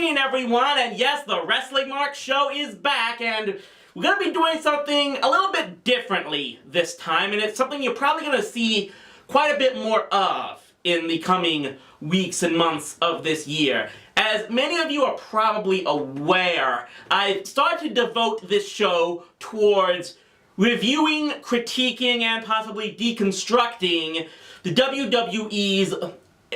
evening, everyone, and yes, the Wrestling Mark Show is back, and we're going to be doing something a little bit differently this time, and it's something you're probably going to see quite a bit more of in the coming weeks and months of this year. As many of you are probably aware, I've started to devote this show towards reviewing, critiquing, and possibly deconstructing the WWE's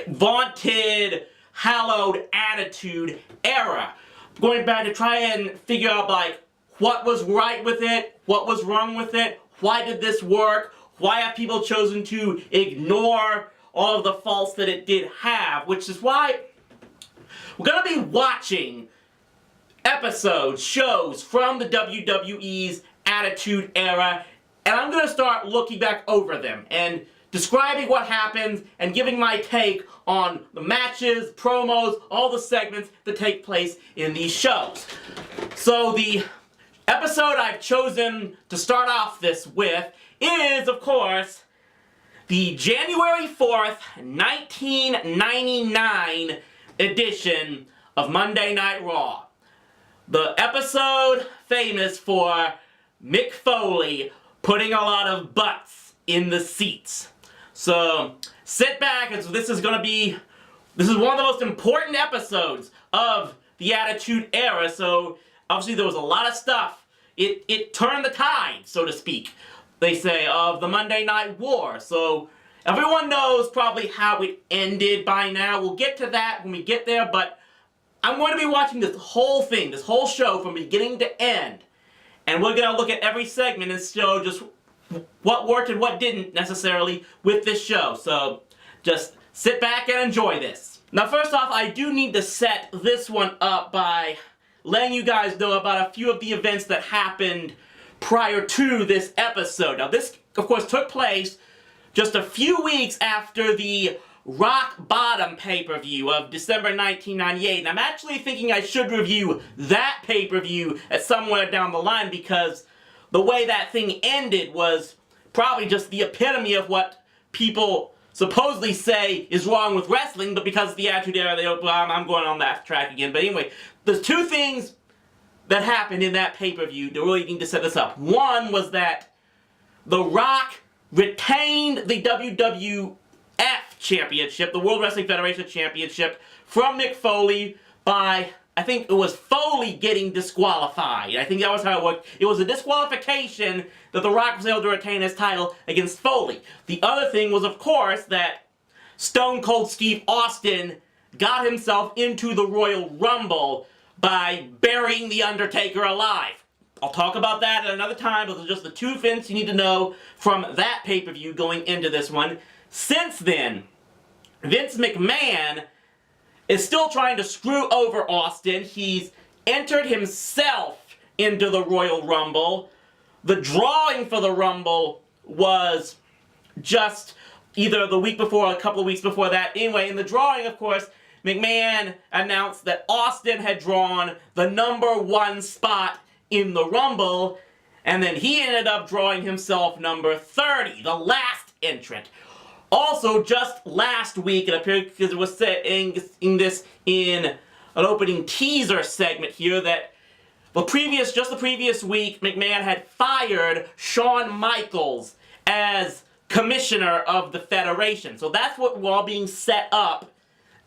vaunted, hallowed Attitude Era. Going back to try and figure out, like, what was right with it, what was wrong with it, why did this work, why have people chosen to ignore all of the faults that it did have, which is why we're going to be watching episodes, shows from the WWE's Attitude Era, and I'm going to start looking back over them and describing what happened and giving my take on the matches, promos, all the segments that take place in these shows. So the episode I've chosen to start off this with is, of course, the January 4th, 1999 edition of Monday Night Raw. The episode famous for Mick Foley putting a lot of butts in the seats. So sit back, as this is one of the most important episodes of the Attitude Era, so obviously there was a lot of stuff. It turned the tide, so to speak, they say, of the Monday Night War. So everyone knows probably how it ended by now. We'll get to that when we get there, but I'm going to be watching this whole thing, this whole show from beginning to end. And we're going to look at every segment and show just what worked and what didn't necessarily with this show. So just sit back and enjoy this. Now first off, I do need to set this one up by letting you guys know about a few of the events that happened prior to this episode. Now this, of course, took place just a few weeks after the Rock Bottom pay-per-view of December 1998. And I'm actually thinking I should review that pay-per-view at somewhere down the line, because the way that thing ended was probably just the epitome of what people supposedly say is wrong with wrestling, but because of the Attitude Era, I'm going on that track again. But anyway, there's two things that happened in that pay-per-view that really need to set this up. One was that The Rock retained the WWF Championship, the World Wrestling Federation Championship, from Mick Foley by, I think it was Foley getting disqualified. I think that was how it worked. It was a disqualification that The Rock was able to retain his title against Foley. The other thing was, of course, that Stone Cold Steve Austin got himself into the Royal Rumble by burying The Undertaker alive. I'll talk about that at another time, but those are just the two events you need to know from that pay-per-view going into this one. Since then, Vince McMahon is still trying to screw over Austin. He's entered himself into the Royal Rumble. The drawing for the Rumble was just either the week before or a couple of weeks before that. Anyway, in the drawing, of course, McMahon announced that Austin had drawn the #1 spot in the Rumble, and then he ended up drawing himself number 30, the last entrant. Also, just last week, it appeared, because it was saying this in an opening teaser segment here, that just the previous week, McMahon had fired Shawn Michaels as commissioner of the Federation. So that's what we're all being set up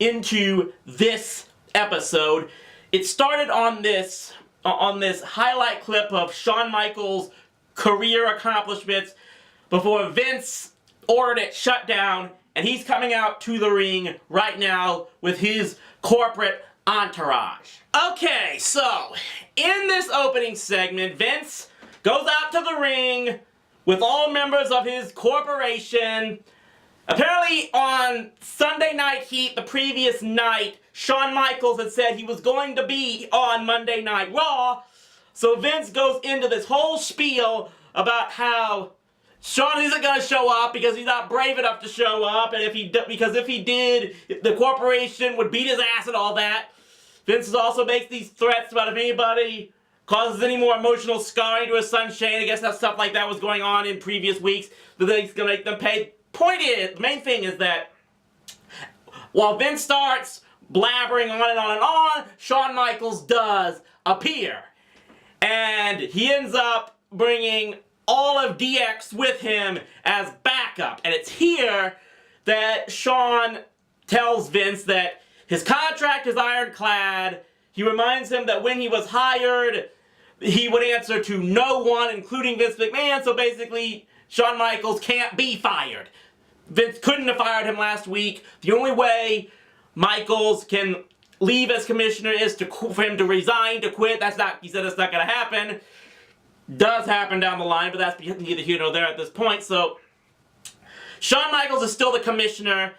into this episode. It started on this highlight clip of Shawn Michaels' career accomplishments before Vince ordered it shut down, and he's coming out to the ring right now with his corporate entourage. Okay, so in this opening segment, Vince goes out to the ring with all members of his corporation. Apparently on Sunday Night Heat, the previous night, Shawn Michaels had said he was going to be on Monday Night Raw, so Vince goes into this whole spiel about how Shawn isn't going to show up because he's not brave enough to show up, and because if he did, the corporation would beat his ass and all that. Vince also makes these threats about if anybody causes any more emotional scarring to his son Shane. I guess that stuff like that was going on in previous weeks, that he's going to make them pay. The main thing is that while Vince starts blabbering on and on and on, Shawn Michaels does appear. And he ends up bringing all of DX with him as backup. And it's here that Shawn tells Vince that his contract is ironclad. He reminds him that when he was hired, he would answer to no one, including Vince McMahon, so basically, Shawn Michaels can't be fired. Vince couldn't have fired him last week. The only way Michaels can leave as commissioner is for him to resign, to quit. He said it's not going to happen. Does happen down the line, but that's neither here nor there at this point. So, Shawn Michaels is still the commissioner.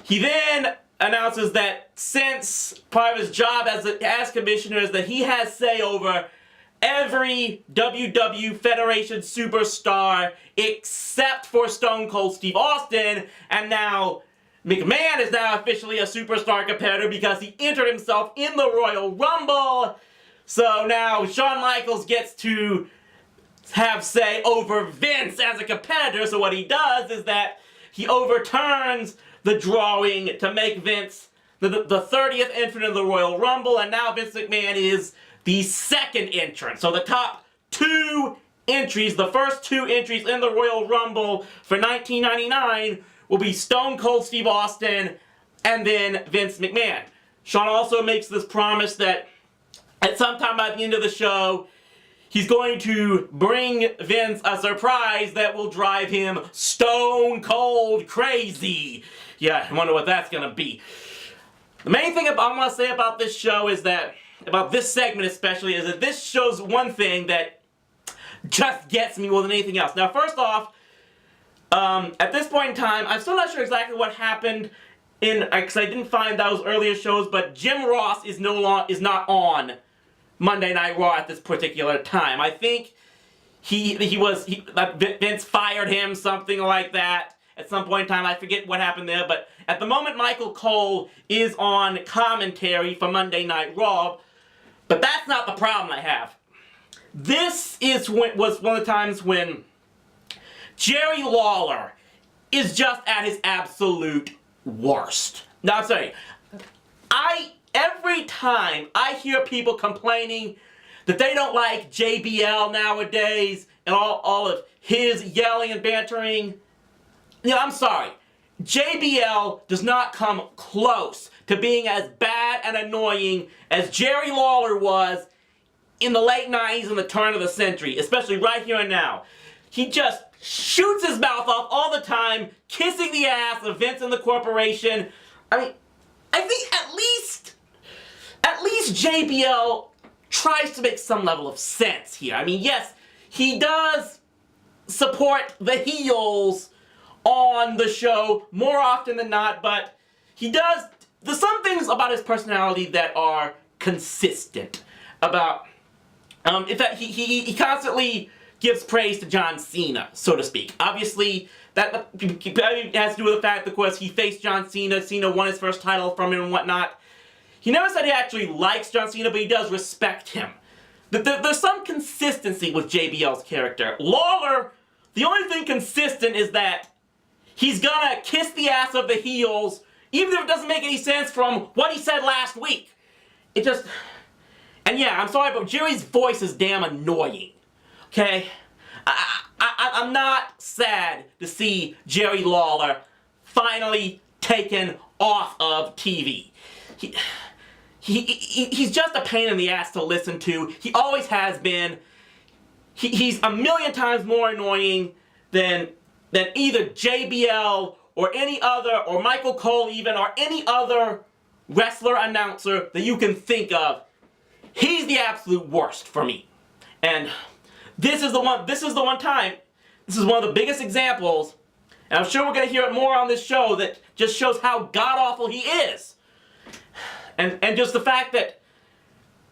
He then announces that since part of his job as commissioner is that he has say over every WW Federation superstar except for Stone Cold Steve Austin, and now McMahon is now officially a superstar competitor because he entered himself in the Royal Rumble. So now Shawn Michaels gets to have say over Vince as a competitor. So what he does is that he overturns the drawing to make Vince the 30th entrant in the Royal Rumble, and now Vince McMahon is the second entrant. So the top two entries, the first two entries in the Royal Rumble for 1999 will be Stone Cold Steve Austin and then Vince McMahon. Shawn also makes this promise that at some time by the end of the show, he's going to bring Vince a surprise that will drive him stone cold crazy. Yeah, I wonder what that's gonna be. The main thing I want to say about this show is that, about this segment especially, is that this shows one thing that just gets me more than anything else. Now, first off, at this point in time, I'm still not sure exactly what happened because I didn't find those earlier shows, but Jim Ross is not on Monday Night Raw at this particular time. I think Vince fired him, something like that, at some point in time. I forget what happened there, but at the moment, Michael Cole is on commentary for Monday Night Raw, but that's not the problem I have. This was one of the times when Jerry Lawler is just at his absolute worst. Now, I'm sorry. Every time I hear people complaining that they don't like JBL nowadays and all of his yelling and bantering, I'm sorry. JBL does not come close to being as bad and annoying as Jerry Lawler was in the late 90s and the turn of the century, especially right here and now. He just shoots his mouth off all the time, kissing the ass of Vince and the corporation. I mean, I think at least JBL tries to make some level of sense here. I mean, yes, he does support the heels on the show more often than not, but there's some things about his personality that are consistent. In fact, he constantly gives praise to John Cena, so to speak. Obviously, that has to do with the fact that, of course, he faced John Cena. Cena won his first title from him and whatnot. He never said he actually likes John Cena, but he does respect him. There's some consistency with JBL's character. Lawler, the only thing consistent is that he's gonna kiss the ass of the heels, even if it doesn't make any sense from what he said last week. And yeah, I'm sorry, but Jerry's voice is damn annoying. Okay? I'm not sad to see Jerry Lawler finally taken off of TV. He's just a pain in the ass to listen to. He always has been. He's a million times more annoying than either JBL or any other, or Michael Cole even, or any other wrestler announcer that you can think of. He's the absolute worst for me. And this is the one time, this is one of the biggest examples, and I'm sure we're going to hear it more on this show, that just shows how god-awful he is. And just the fact that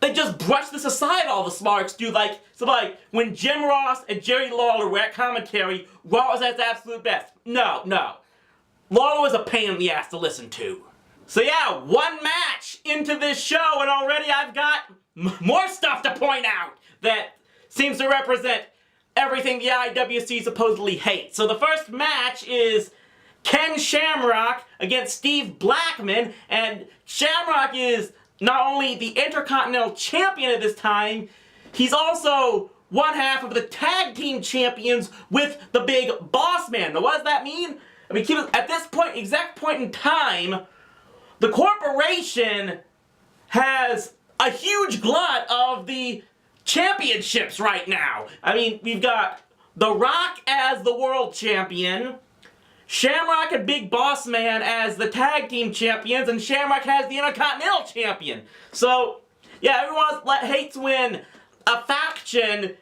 they just brush this aside, all the smarks do. So when Jim Ross and Jerry Lawler were at commentary, Raw was at its absolute best. No. Lawler was a pain in the ass to listen to. So yeah, one match into this show, and already I've got more stuff to point out that seems to represent everything the IWC supposedly hates. So the first match is Ken Shamrock against Steve Blackman, and Shamrock is not only the Intercontinental Champion at this time, he's also one half of the Tag Team Champions with the Big Boss Man. Now what does that mean? I mean, at this point, exact point in time, the corporation has a huge glut of the championships right now. I mean, we've got The Rock as the World Champion, Shamrock and Big Boss Man as the Tag Team Champions, and Shamrock has the Intercontinental Champion. So, yeah, everyone hates when a faction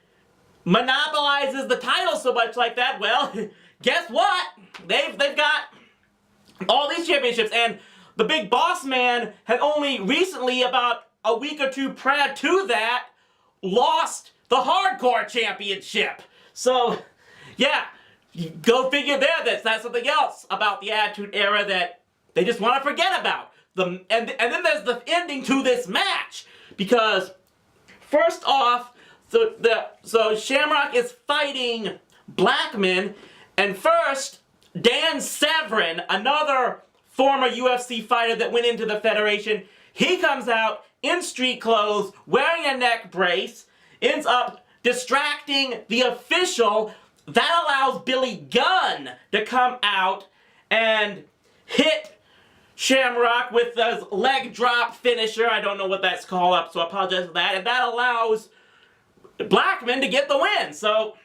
monopolizes the title so much like that. Well, guess what? They've got all these championships, and the Big Boss Man had only recently, about a week or two prior to that, lost the Hardcore Championship. So, yeah, go figure there. That's something else about the Attitude Era that they just want to forget about. And then there's the ending to this match, because first off, so Shamrock is fighting Blackman, and first, Dan Severn, another former UFC fighter that went into the Federation, he comes out in street clothes, wearing a neck brace, ends up distracting the official. That allows Billy Gunn to come out and hit Shamrock with his leg drop finisher. I don't know what that's called, so I apologize for that. And that allows Blackman to get the win. So,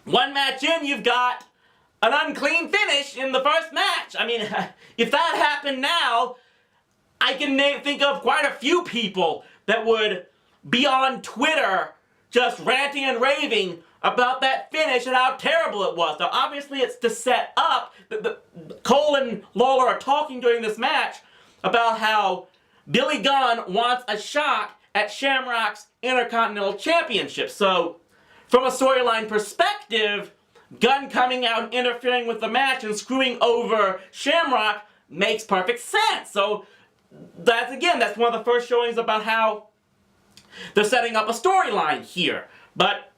one match in, you've got an unclean finish in the first match. I mean, if that happened now, I can think of quite a few people that would be on Twitter just ranting and raving about that finish and how terrible it was. Now, obviously, it's to set up. Cole and Lawler are talking during this match about how Billy Gunn wants a shot at Shamrock's Intercontinental Championship. So, from a storyline perspective, Gunn coming out and interfering with the match and screwing over Shamrock makes perfect sense. So, that's one of the first showings about how they're setting up a storyline here. But,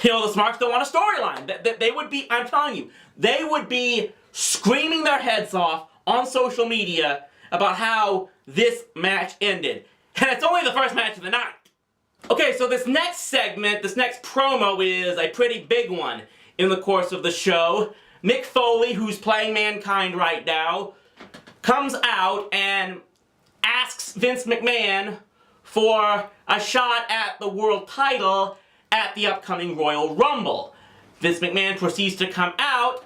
you know, the Smarks don't want a storyline. They would be, I'm telling you, they would be screaming their heads off on social media about how this match ended. And it's only the first match of the night. Okay, so this next segment, this next promo is a pretty big one in the course of the show. Mick Foley, who's playing Mankind right now, comes out and asks Vince McMahon for a shot at the world title at the upcoming Royal Rumble. Vince McMahon proceeds to come out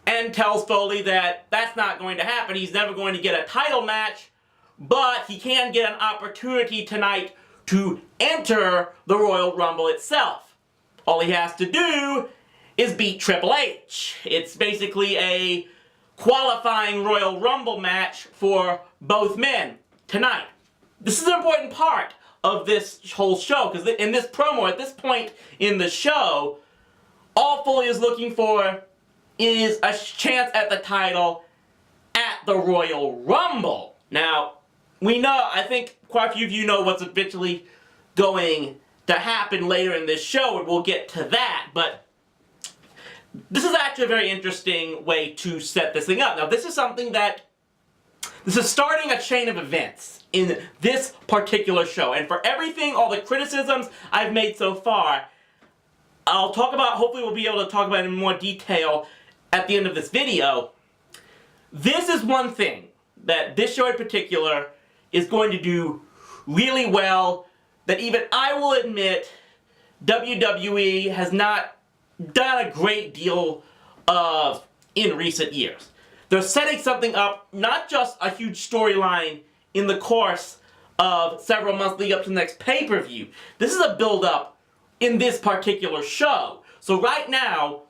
and tells Foley that that's not going to happen. He's never going to get a title match, but he can get an opportunity tonight to enter the Royal Rumble itself. All he has to do is beat Triple H. It's basically a qualifying Royal Rumble match for both men tonight. This is an important part of this whole show, because in this promo, at this point in the show, all Foley is looking for is a chance at the title at the Royal Rumble. Now, we know, I think quite a few of you know what's eventually going to happen later in this show, and we'll get to that, but this is actually a very interesting way to set this thing up. Now, this is starting a chain of events in this particular show, and for everything, all the criticisms I've made so far, hopefully we'll be able to talk about it in more detail at the end of this video. This is one thing that this show in particular is going to do really well, that even I will admit WWE has not done a great deal of in recent years. They're setting something up, not just a huge storyline in the course of several months leading up to the next pay-per-view. This is a build-up in this particular show. So right now,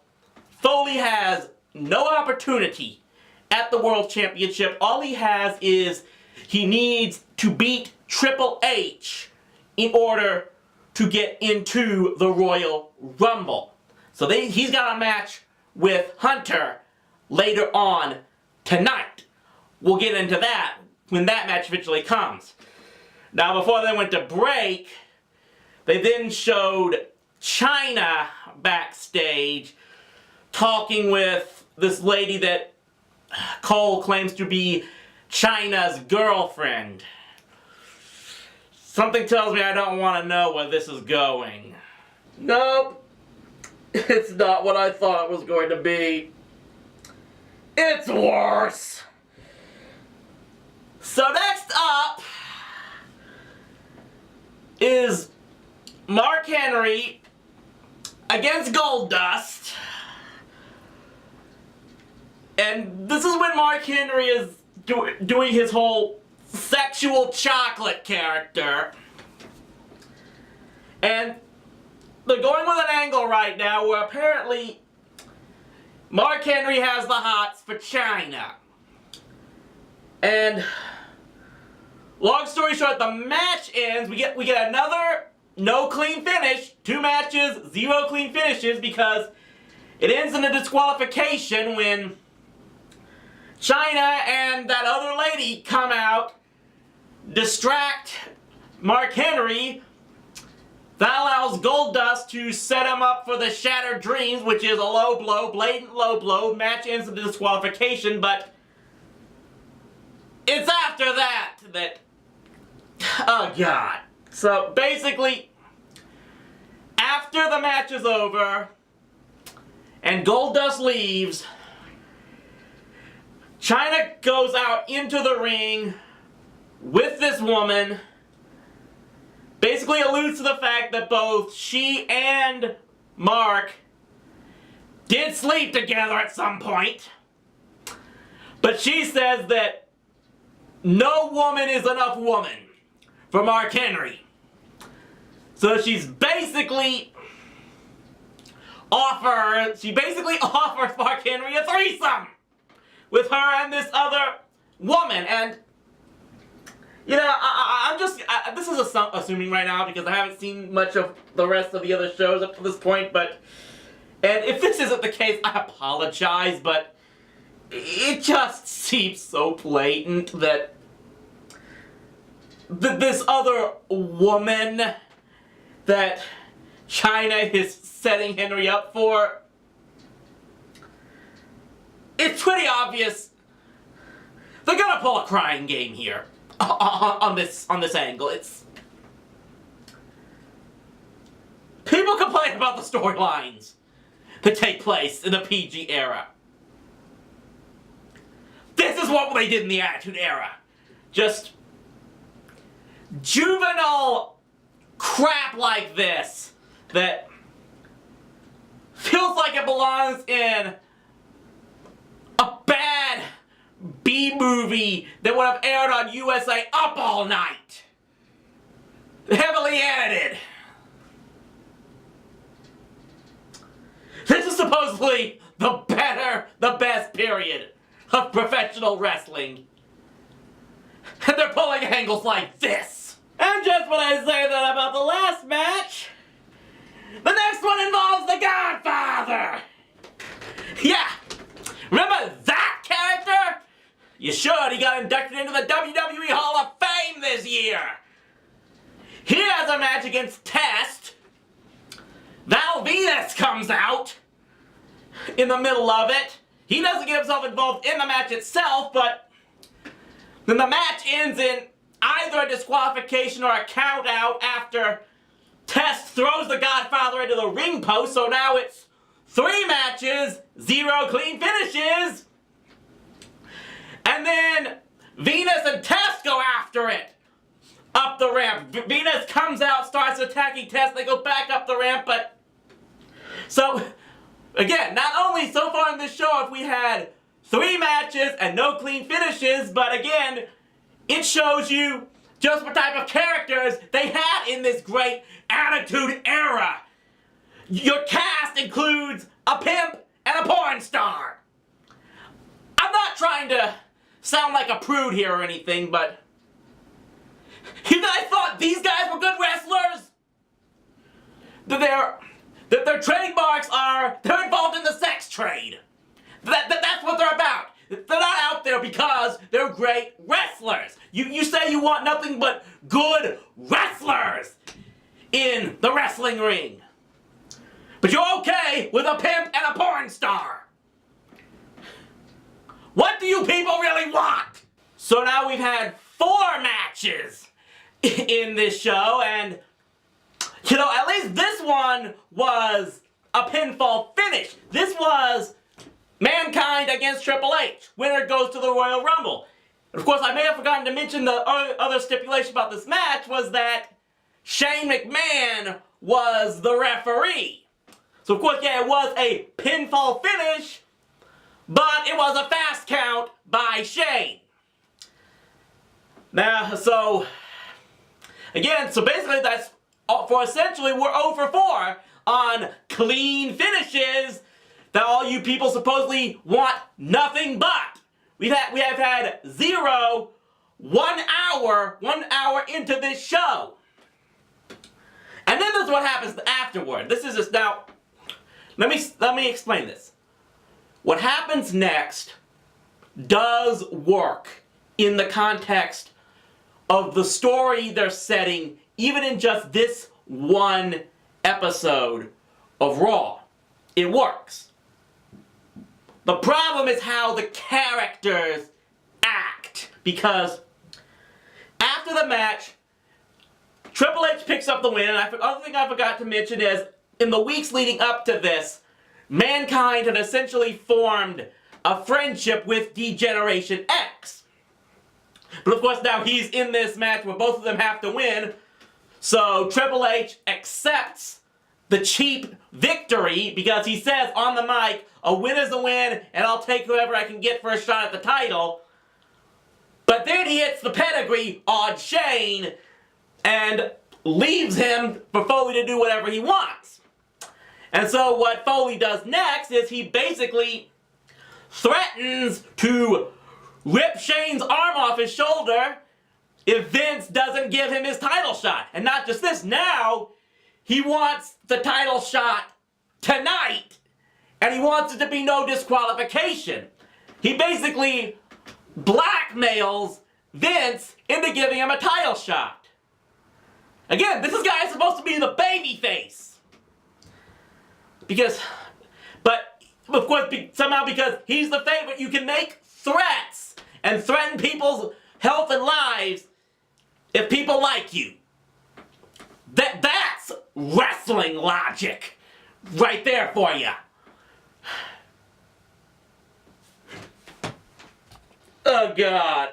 Foley has no opportunity at the World Championship. All he has is he needs to beat Triple H in order to get into the Royal Rumble. So he's got a match with Hunter later on tonight. We'll get into that when that match eventually comes. Now, before they went to break, they then showed Chyna backstage talking with this lady that Cole claims to be Chyna's girlfriend. Something tells me I don't want to know where this is going. Nope. It's not what I thought it was going to be. It's worse. So next up is Mark Henry against Goldust. And this is when Mark Henry is doing his whole sexual chocolate character. And they're going with an angle right now where apparently Mark Henry has the hots for Chyna. And long story short, the match ends. We get another no clean finish. 2 matches, 0 clean finishes, because it ends in a disqualification when Chyna and that other lady come out, distract Mark Henry. That allows Goldust to set him up for the Shattered Dreams, which is a low blow, blatant low blow. Match ends in disqualification, but it's after that that... Oh, God. So, basically, after the match is over and Goldust leaves, Chyna goes out into the ring with this woman, basically alludes to the fact that both she and Mark did sleep together at some point, but she says that no woman is enough woman for Mark Henry. So she basically offers Mark Henry a threesome with her and this other woman. And you know, I'm just, this is assuming right now because I haven't seen much of the rest of the other shows up to this point, but, and if this isn't the case, I apologize, but it just seems so blatant that this other woman that Chyna is setting Henry up for, it's pretty obvious they're gonna pull a crying game here. On this angle. It's... People complain about the storylines that take place in the PG era. This is what they did in the Attitude Era. Just juvenile crap like this that feels like it belongs in a bad B-movie that would have aired on USA Up All Night. Heavily edited. This is supposedly the best period of professional wrestling. And they're pulling angles like this. And just when I say that about the last match, the next one involves the Godfather. Yeah, remember that character? You should. He got inducted into the WWE Hall of Fame this year. He has a match against Test. Val Venus comes out in the middle of it. He doesn't get himself involved in the match itself, but then the match ends in either a disqualification or a count out after Test throws the Godfather into the ring post, so now it's 3 matches, 0 clean finishes. And then Venus and Test go after it up the ramp. Venus comes out, starts attacking Test. They go back up the ramp, but... So, again, not only so far in this show have we had 3 matches and no clean finishes, but again, it shows you just what type of characters they had in this great Attitude Era. Your cast includes a pimp and a porn star. I'm not trying to sound like a prude here or anything, but you guys thought these guys were good wrestlers? That their trademarks are, they're involved in the sex trade. That's what they're about. They're not out there because they're great wrestlers. You say you want nothing but good wrestlers in the wrestling ring. But you're okay with a pimp and a porn star. What do you you people really want? So now we've had 4 matches in this show, and you know, at least this one was a pinfall finish. This was Mankind against Triple H. Winner goes to the Royal Rumble. And of course, I may have forgotten to mention the other stipulation about this match was that Shane McMahon was the referee. So of course, yeah, it was a pinfall finish, but it was a fast count by Shane. Now, so basically that's for essentially we're 0 for 4 on clean finishes that all you people supposedly want nothing but. We have had 0 1 hour into this show. And then this is what happens afterward. This is just now, let me explain this. What happens next does work in the context of the story they're setting, even in just this one episode of Raw. It works. The problem is how the characters act, because after the match, Triple H picks up the win, and the other thing I forgot to mention is, in the weeks leading up to this, Mankind had essentially formed a friendship with D-Generation X. But of course now he's in this match where both of them have to win, so Triple H accepts the cheap victory because he says on the mic, a win is a win and I'll take whoever I can get for a shot at the title. But then he hits the pedigree on Shane and leaves him for Foley to do whatever he wants. And so what Foley does next is he basically threatens to rip Shane's arm off his shoulder if Vince doesn't give him his title shot. And not just this, now he wants the title shot tonight, and he wants it to be no disqualification. He basically blackmails Vince into giving him a title shot. Again, this guy is supposed to be the babyface. But of course, somehow because he's the favorite, you can make threats and threaten people's health and lives if people like you. That's wrestling logic right there for you. Oh God.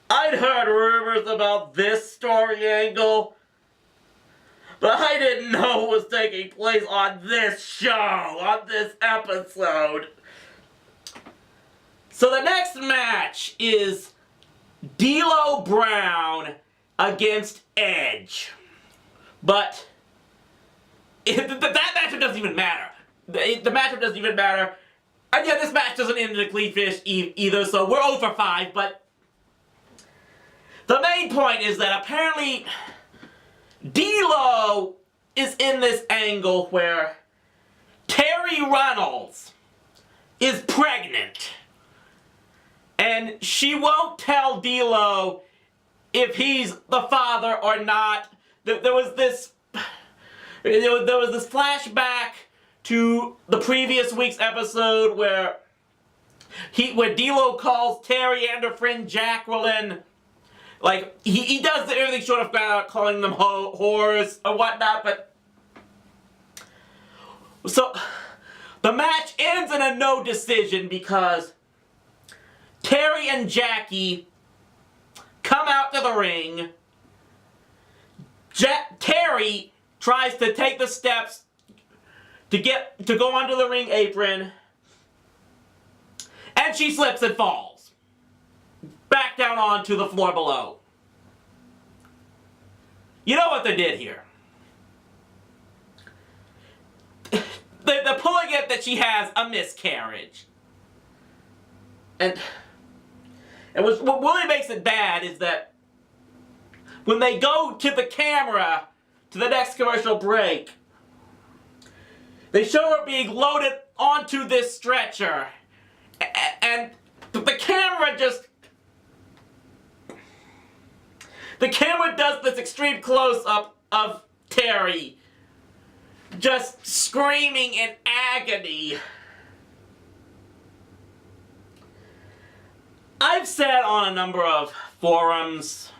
I'd heard rumors about this story angle, but I didn't know it was taking place on this show, on this episode. So the next match is D'Lo Brown against Edge. But that matchup doesn't even matter. The matchup doesn't even matter. And yeah, this match doesn't end in a clean finish either, so we're 0 for 5, but the main point is that apparently D'Lo is in this angle where Terry Runnels is pregnant. And she won't tell D'Lo if he's the father or not. There was this flashback to the previous week's episode where D'Lo calls Terry and her friend Jacqueline. Like, he does everything short of calling them whores or whatnot, but so the match ends in a no decision because Terry and Jackie come out to the ring. Terry tries to take the steps to go onto the ring apron, and she slips and falls back down onto the floor below. You know what they did here? They're pulling it that she has a miscarriage. And what really makes it bad is that when they go to the camera to the next commercial break, they show her being loaded onto this stretcher, and the camera does this extreme close-up of Terry just screaming in agony. I've said on a number of forums,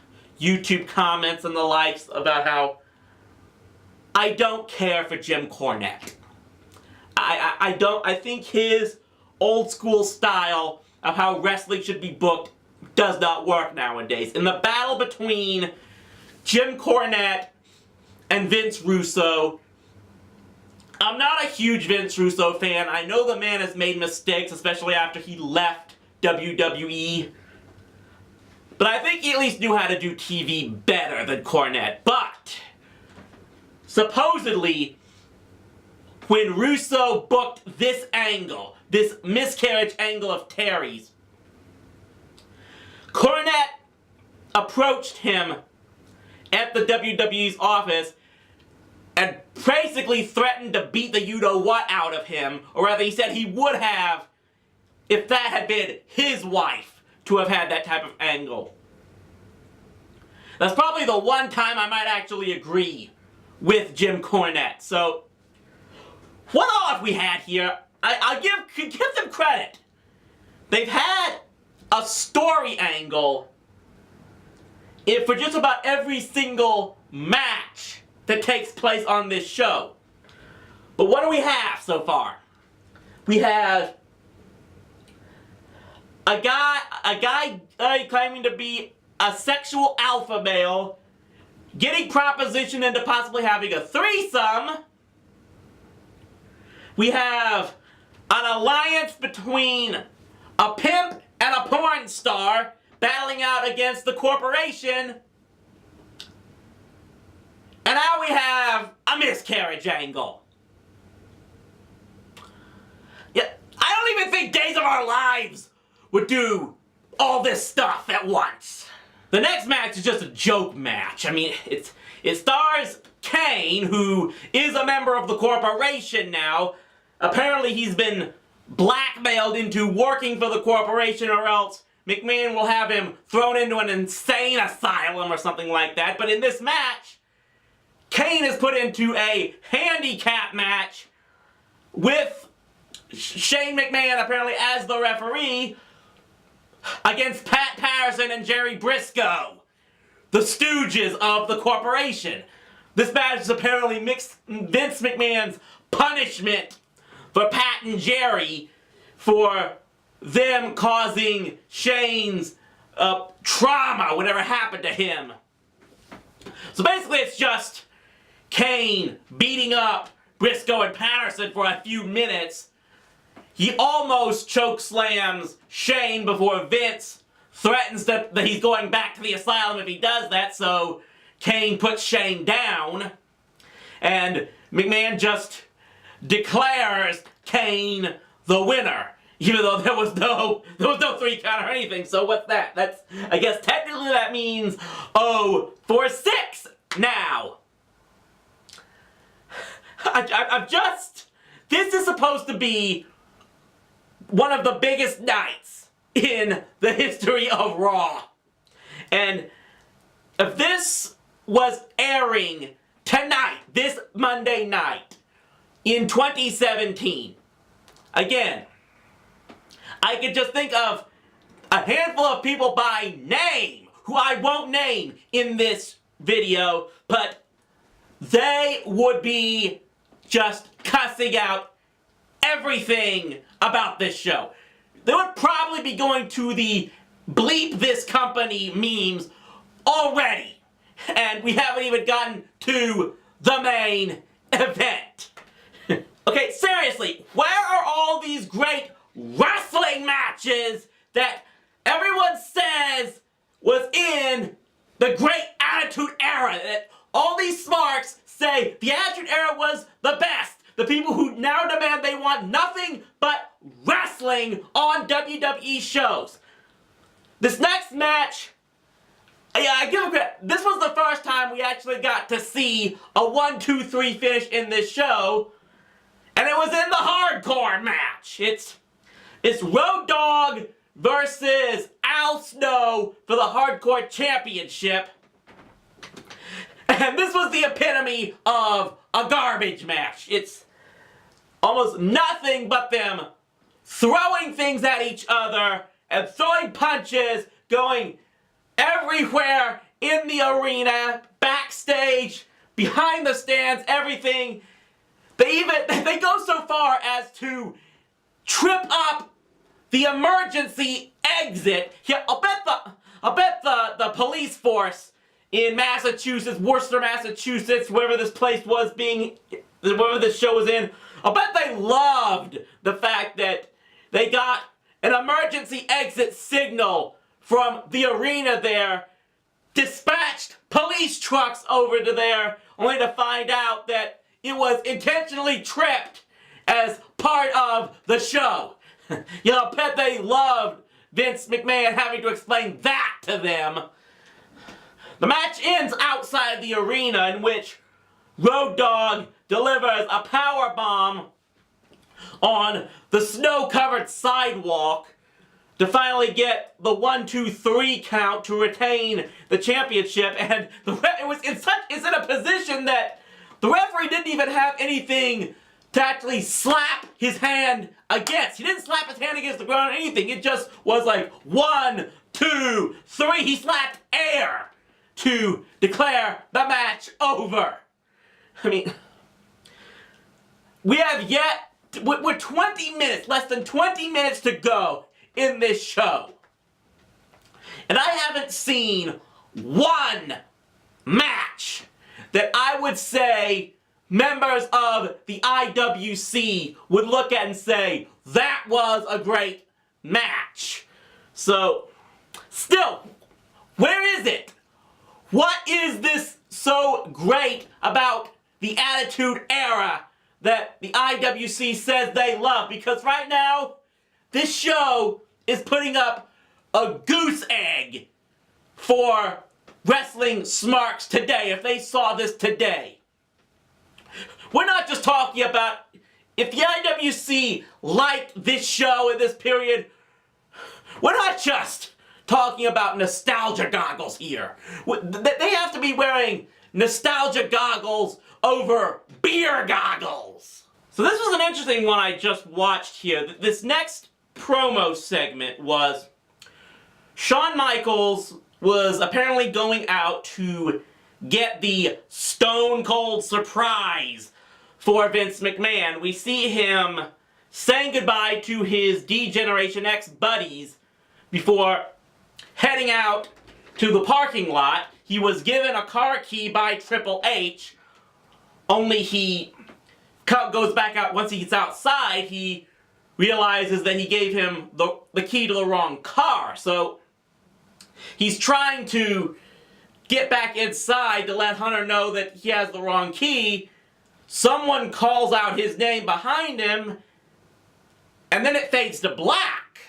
YouTube comments and the likes about how I don't care for Jim Cornette. I think his old school style of how wrestling should be booked does not work nowadays. In the battle between Jim Cornette and Vince Russo, I'm not a huge Vince Russo fan. I know the man has made mistakes, especially after he left WWE. But I think he at least knew how to do TV better than Cornette. But supposedly, when Russo booked this angle, this miscarriage angle of Terry's, Cornette approached him at the WWE's office and basically threatened to beat the you-know-what out of him, or rather he said he would have if that had been his wife to have had that type of angle. That's probably the one time I might actually agree with Jim Cornette. So, what all have we had here? I give them credit. They've had a story angle for just about every single match that takes place on this show. But what do we have so far? We have a guy claiming to be a sexual alpha male getting propositioned into possibly having a threesome. We have an alliance between a pimp and a porn star battling out against the corporation. And now we have a miscarriage angle. Yeah, I don't even think Days of Our Lives would do all this stuff at once. The next match is just a joke match. I mean, it stars Kane, who is a member of the corporation now. Apparently he's been blackmailed into working for the corporation, or else McMahon will have him thrown into an insane asylum or something like that. But in this match, Kane is put into a handicap match with Shane McMahon apparently as the referee against Pat Patterson and Jerry Briscoe, the stooges of the corporation. This match is apparently Vince McMahon's punishment for Pat and Jerry for them causing Shane's trauma, whatever happened to him. So basically it's just Kane beating up Briscoe and Patterson for a few minutes. He almost chokeslams Shane before Vince threatens that he's going back to the asylum if he does that, so Kane puts Shane down. And McMahon just declares Kane the winner, even though there was no 3 count or anything. So what's that? I guess technically that means 0-6 now. This is supposed to be one of the biggest nights in the history of Raw. And if this was airing tonight, this Monday night, in 2017, again, I could just think of a handful of people by name, who I won't name in this video, but they would be just cussing out everything about this show. They would probably be going to the bleep this company memes already. And we haven't even gotten to the main event. Okay, seriously, where are all these great wrestling matches that everyone says was in the Great Attitude Era? That all these smarks say the Attitude Era was the best. The people who now demand they want nothing but wrestling on WWE shows. This next match, yeah, I give a credit. This was the first time we actually got to see a 1-2-3 finish in this show, and it was in the hardcore match. It's Road Dogg versus Al Snow for the Hardcore Championship. And this was the epitome of a garbage match. It's almost nothing but them throwing things at each other and throwing punches, going everywhere in the arena, backstage, behind the stands, everything. They go so far as to trip up the emergency exit. Yeah, I'll bet the police force in Massachusetts, Worcester, Massachusetts, wherever this place was wherever this show was in, I'll bet they loved the fact that they got an emergency exit signal from the arena there, dispatched police trucks over to there, only to find out that it was intentionally tripped as part of the show. You know, I bet they loved Vince McMahon having to explain that to them. The match ends outside the arena, in which Road Dogg delivers a power bomb on the snow-covered sidewalk to finally get the 1-2-3 count to retain the championship, and it's in a position that the referee didn't even have anything to actually slap his hand against. He didn't slap his hand against the ground or anything. It just was like 1, 2, 3. He slapped air to declare the match over. I mean, we're 20 minutes, less than 20 minutes to go in this show. And I haven't seen one match that I would say members of the IWC would look at and say, that was a great match. So, still, where is it? What is this so great about the Attitude Era that the IWC says they love? Because right now, this show is putting up a goose egg for wrestling smarks today, if they saw this today. We're not just talking about, if the IWC liked this show in this period, we're not just talking about nostalgia goggles here. They have to be wearing nostalgia goggles over beer goggles. So this was an interesting one I just watched here. This next promo segment was Shawn Michaels was apparently going out to get the Stone Cold surprise for Vince McMahon. We see him saying goodbye to his D-Generation X buddies before heading out to the parking lot. He was given a car key by Triple H, only he goes back out. Once he gets outside, he realizes that he gave him the key to the wrong car. So he's trying to get back inside to let Hunter know that he has the wrong key. Someone calls out his name behind him, and then it fades to black.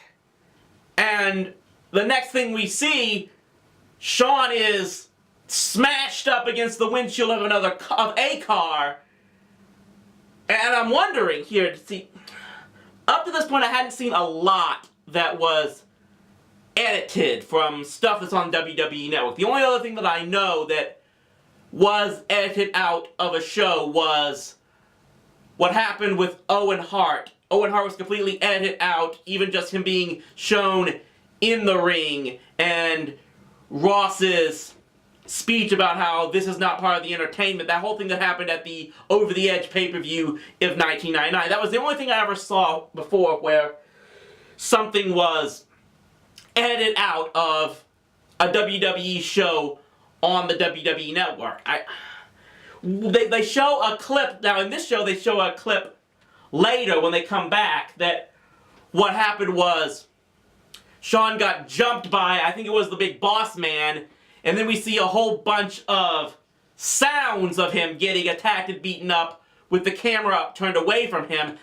And the next thing we see, Shawn is smashed up against the windshield of a car. And I'm wondering here, to see, up to this point I hadn't seen a lot that was edited from stuff that's on WWE Network. The only other thing that I know that was edited out of a show was what happened with Owen Hart. Owen Hart was completely edited out, even just him being shown in the ring, and Ross's speech about how this is not part of the entertainment, that whole thing that happened at the Over the Edge pay-per-view of 1999. That was the only thing I ever saw before where something was edited out of a WWE show on the WWE Network. They show a clip, now in this show they show a clip later when they come back that what happened was Shawn got jumped by, I think it was the Big Boss Man, and then we see a whole bunch of sounds of him getting attacked and beaten up with the camera turned away from him.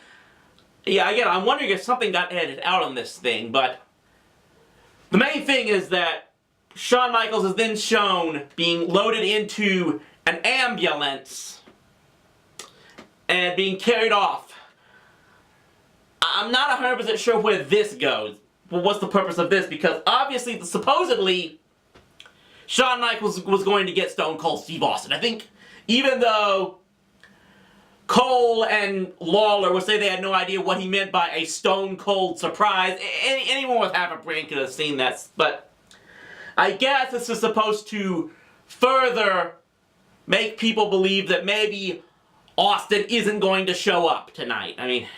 Yeah, again, I'm wondering if something got edited out on this thing, but the main thing is that Shawn Michaels is then shown being loaded into an ambulance and being carried off. I'm not 100% sure where this goes. Well, what's the purpose of this? Because obviously, supposedly, Shawn Michaels was going to get Stone Cold Steve Austin. I think even though Cole and Lawler would say they had no idea what he meant by a stone cold surprise. Anyone with half a brain could have seen that, but I guess this is supposed to further make people believe that maybe Austin isn't going to show up tonight. I mean,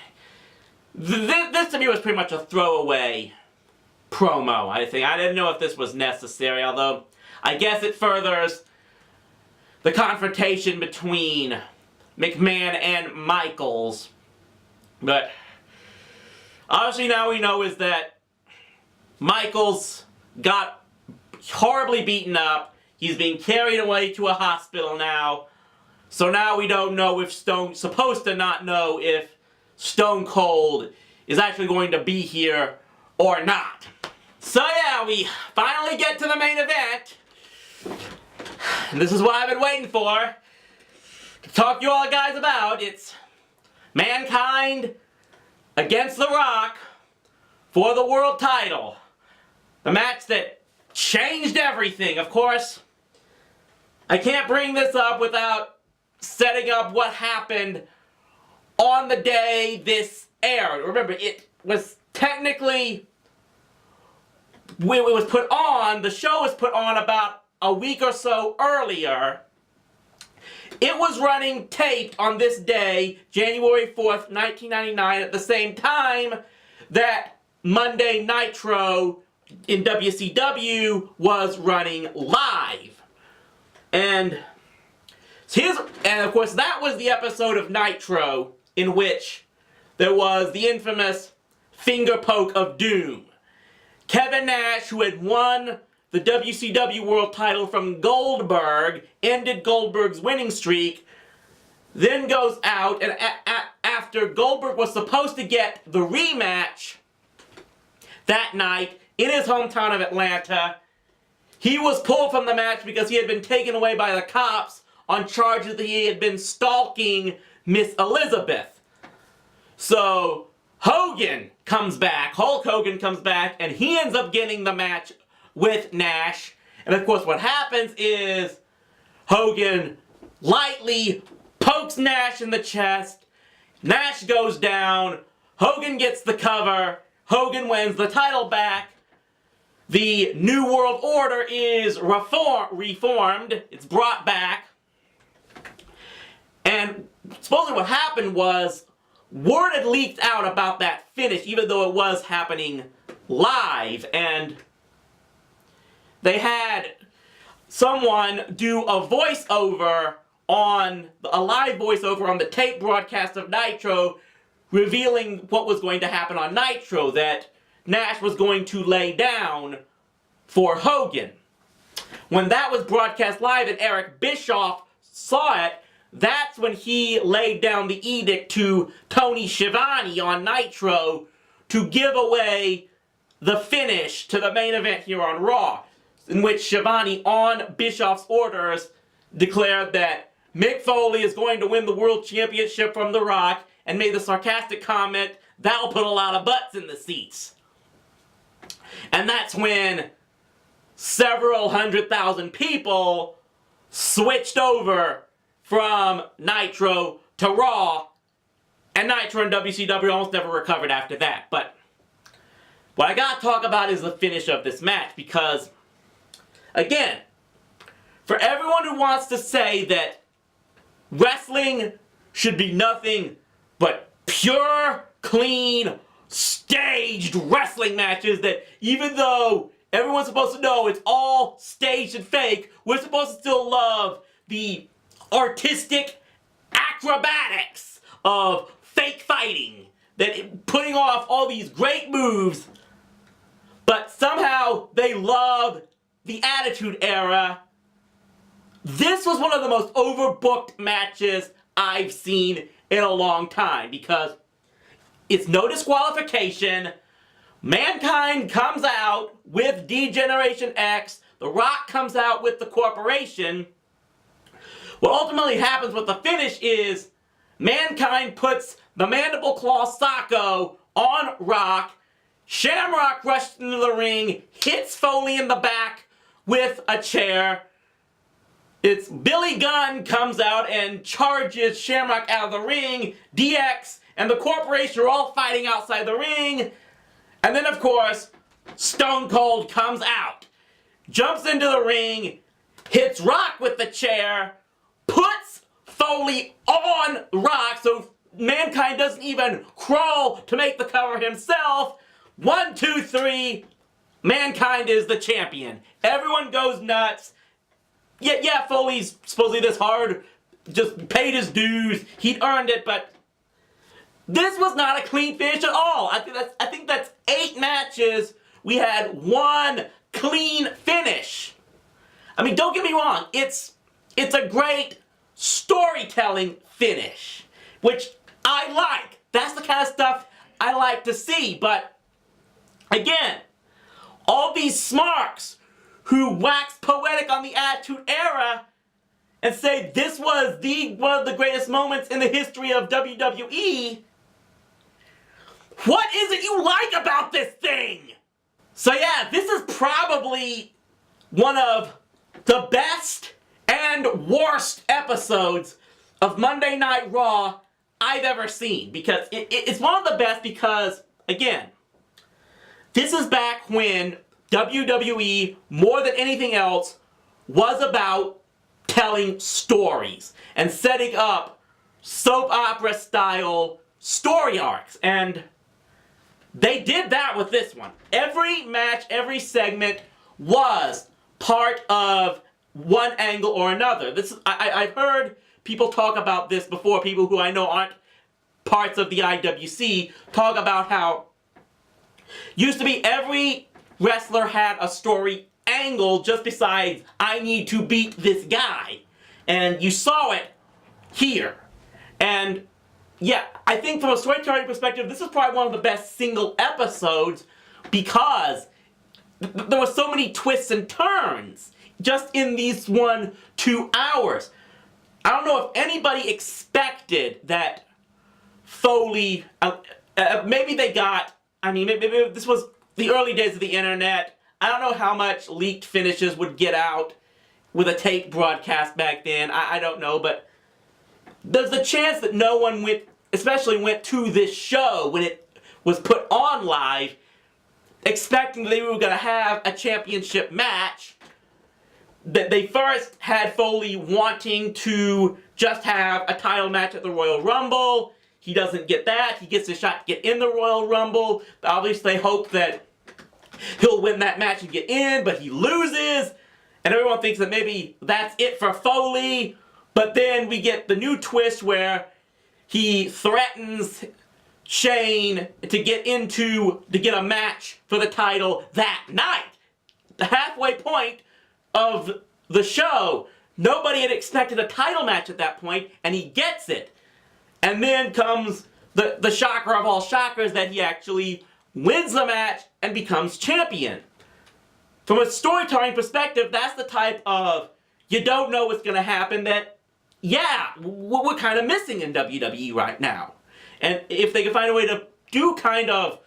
this to me was pretty much a throwaway promo, I think. I didn't know if this was necessary, although I guess it furthers the confrontation between McMahon and Michaels. But obviously now we know is that Michaels got horribly beaten up. He's being carried away to a hospital now. So now we don't know if supposed to not know if Stone Cold is actually going to be here or not. So yeah, we finally get to the main event. And this is what I've been waiting for to talk to you all guys about. It's Mankind against The Rock for the world title. The match that changed everything. Of course, I can't bring this up without setting up what happened on the day this aired. Remember, it was technically, when it was put on, the show was put on about a week or so earlier. It was running taped on this day, January 4th, 1999, at the same time that Monday Nitro in WCW was running live. And of course that was the episode of Nitro in which there was the infamous finger poke of doom. Kevin Nash, who had won the WCW World title from Goldberg, ended Goldberg's winning streak, then goes out, and after Goldberg was supposed to get the rematch that night in his hometown of Atlanta, he was pulled from the match because he had been taken away by the cops on charges that he had been stalking Miss Elizabeth. So Hogan comes back, Hulk Hogan comes back, and he ends up getting the match with Nash. And of course what happens is Hogan lightly pokes Nash in the chest, Nash goes down, Hogan gets the cover, Hogan wins the title back, the New World Order is reformed, it's brought back, and supposedly what happened was word had leaked out about that finish, even though it was happening live, and they had someone do a voiceover a live voiceover on the tape broadcast of Nitro, revealing what was going to happen on Nitro, that Nash was going to lay down for Hogan. When that was broadcast live and Eric Bischoff saw it, that's when he laid down the edict to Tony Schiavone on Nitro to give away the finish to the main event here on Raw, in which Schiavone, on Bischoff's orders, declared that Mick Foley is going to win the World Championship from The Rock, and made the sarcastic comment, "That'll put a lot of butts in the seats." And that's when several 100,000 people switched over from Nitro to Raw, and Nitro and WCW almost never recovered after that. But what I gotta talk about is the finish of this match, because, again, for everyone who wants to say that wrestling should be nothing but pure, clean, staged wrestling matches, that even though everyone's supposed to know it's all staged and fake, we're supposed to still love the artistic acrobatics of fake fighting, that putting off all these great moves, but somehow they love the Attitude Era. This was one of the most overbooked matches I've seen in a long time, because it's no disqualification. Mankind comes out with D-Generation X, The Rock comes out with the Corporation. What ultimately happens with the finish is Mankind puts the Mandible Claw Sacco on Rock, Shamrock rushes into the ring, hits Foley in the back with a chair. It's Billy Gunn comes out and charges Shamrock out of the ring. DX and the Corporation are all fighting outside the ring. And then, of course, Stone Cold comes out, jumps into the ring, hits Rock with the chair, puts Foley on Rock so Mankind doesn't even crawl to make the cover himself. 1, 2, 3. Mankind is the champion. Everyone goes nuts. Yeah, Foley's supposedly this hard, just paid his dues. He'd earned it, but this was not a clean finish at all. I think that's 8 matches. We had 1 clean finish. I mean, don't get me wrong. It's a great storytelling finish, which I like. That's the kind of stuff I like to see. But again, all these smarks who wax poetic on the Attitude Era and say this was one of the greatest moments in the history of WWE. What is it you like about this thing? So yeah, this is probably one of the best and worst episodes of Monday Night Raw I've ever seen. Because it's one of the best because, again, this is back when WWE, more than anything else, was about telling stories and setting up soap opera style story arcs. And they did that with this one. Every match, every segment was part of one angle or another. I've heard people talk about this before, people who I know aren't parts of the IWC, talk about how used to be every wrestler had a story angle just besides, I need to beat this guy. And you saw it here. And yeah, I think from a storytelling perspective, this is probably one of the best single episodes because there were so many twists and turns just in these 1-2 hours. I don't know if anybody expected that Foley, maybe they got, I mean, maybe this was the early days of the internet. I don't know how much leaked finishes would get out with a tape broadcast back then. I don't know, but there's a chance that no one went to this show when it was put on live expecting that they were going to have a championship match. That they first had Foley wanting to just have a title match at the Royal Rumble. He doesn't get that. He gets a shot to get in the Royal Rumble. Obviously, they hope that he'll win that match and get in, but he loses. And everyone thinks that maybe that's it for Foley. But then we get the new twist where he threatens Shane to get a match for the title that night. The halfway point of the show. Nobody had expected a title match at that point, and he gets it. And then comes the shocker of all shockers that he actually wins the match and becomes champion. From a storytelling perspective, that's the type of you don't know what's going to happen that, yeah, we're kind of missing in WWE right now. And if they could find a way to do kind of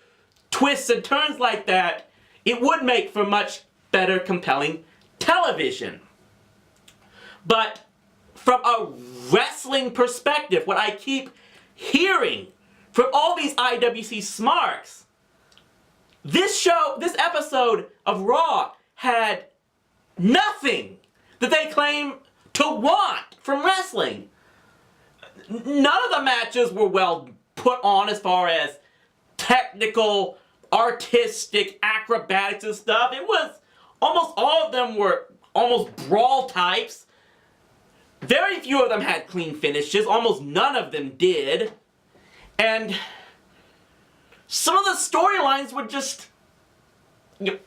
twists and turns like that, it would make for much better, compelling television. But from a wrestling perspective, what I keep hearing from all these IWC smarks, this episode of Raw had nothing that they claim to want from wrestling. None of the matches were well put on as far as technical, artistic, acrobatics and stuff. It was almost all of them were almost brawl types. Very few of them had clean finishes. Almost none of them did. And some of the storylines were just... the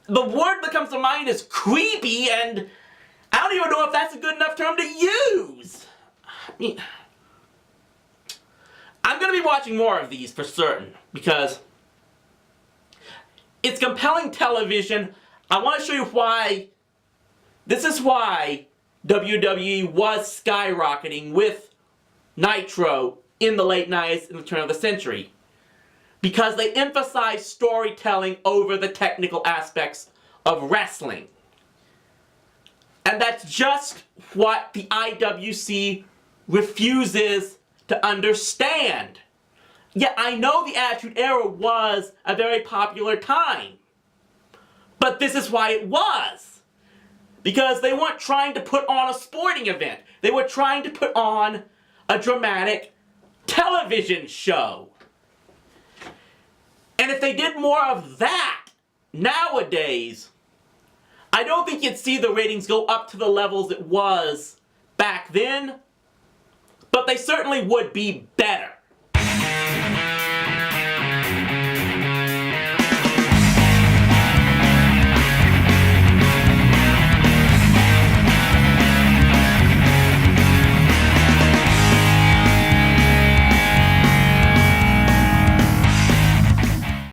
word that comes to mind is creepy, and I don't even know if that's a good enough term to use. I mean, I'm going to be watching more of these for certain, because it's compelling television. I want to show you why. This is why WWE was skyrocketing with Nitro in the late 90s and the turn of the century. Because they emphasized storytelling over the technical aspects of wrestling. And that's just what the IWC refuses to understand. Yeah, I know the Attitude Era was a very popular time. But this is why it was. Because they weren't trying to put on a sporting event. They were trying to put on a dramatic television show. And if they did more of that nowadays, I don't think you'd see the ratings go up to the levels it was back then, but they certainly would be better.